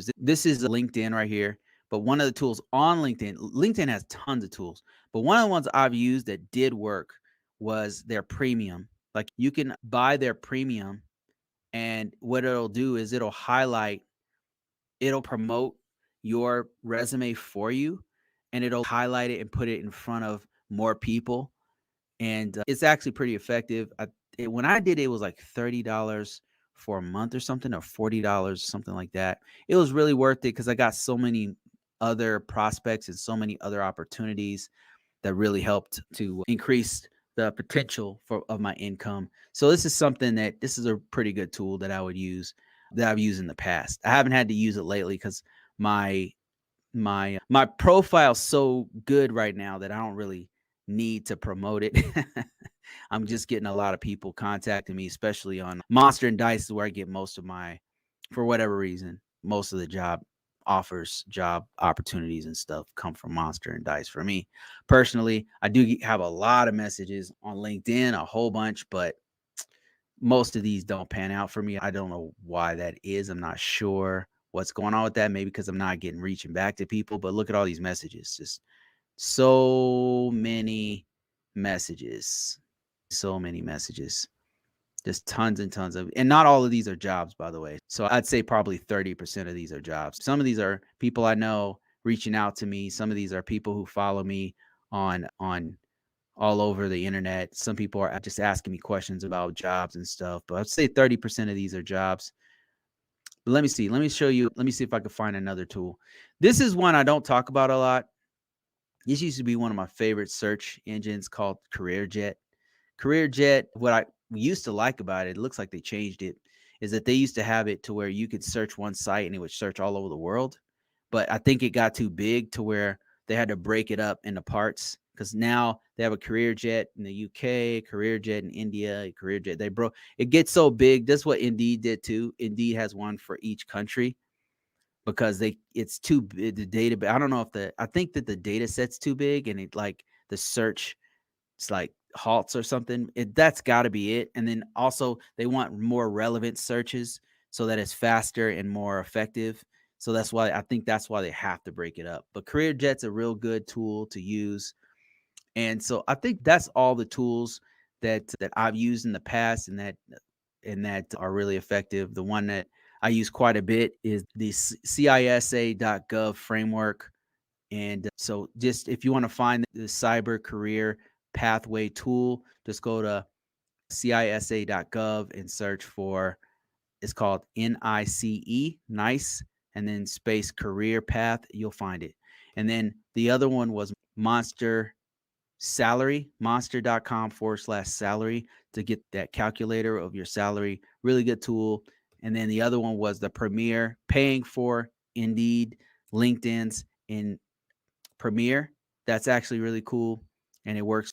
use. This is LinkedIn right here. But one of the tools on LinkedIn has tons of tools. But one of the ones I've used that did work was their premium. Like you can buy their premium, and what it'll do is it'll promote your resume for you, and it'll highlight it and put it in front of more people. And it's actually pretty effective. When I did it, it was like $30 for a month or something, or $40, something like that. It was really worth it because I got so many other prospects and so many other opportunities that really helped to increase the potential of my income. So this is a pretty good tool that I would use, that I've used in the past. I haven't had to use it lately because my profile's so good right now that I don't really need to promote it. I'm just getting a lot of people contacting me, especially on Monster and Dice, where I get most of for whatever reason, most of the job offers, job opportunities and stuff come from Monster and Dice. For me personally, I do have a lot of messages on LinkedIn, a whole bunch, but most of these don't pan out for me. I don't know why that is. I'm not sure what's going on with that. Maybe because I'm not reaching back to people, but look at all these messages. Just so many messages. So many messages. Just tons and tons of, and not all of these are jobs, by the way. So I'd say probably 30% of these are jobs. Some of these are people I know reaching out to me. Some of these are people who follow me on all over the internet. Some people are just asking me questions about jobs and stuff, but I'd say 30% of these are jobs. But let me see. Let me show you. Let me see if I can find another tool. This is one I don't talk about a lot. This used to be one of my favorite search engines, called CareerJet. CareerJet, what I used to like about it looks like they changed it, is that they used to have it to where you could search one site and it would search all over the world. But I think it got too big to where they had to break it up into parts, because now they have a CareerJet in the UK, CareerJet in India, CareerJet. It gets so big. That's what Indeed did too. Indeed has one for each country because it's too big. The data, I don't know I think that the data set's too big, and the search, it's like halts or something. That's got to be it. And then also they want more relevant searches so that it's faster and more effective. So that's why they have to break it up. But CareerJet's a real good tool to use. And so I think that's all the tools that I've used in the past, and that are really effective. The one that I use quite a bit is the CISA.gov framework. And so just if you want to find the cyber career pathway tool, just go to CISA.gov and search for, it's called NICE, and then space career path. You'll find it. And then the other one was Monster Salary, monster.com/salary, to get that calculator of your salary. Really good tool. And then the other one was the Premier, paying for Indeed, LinkedIn's in Premier. That's actually really cool, and it works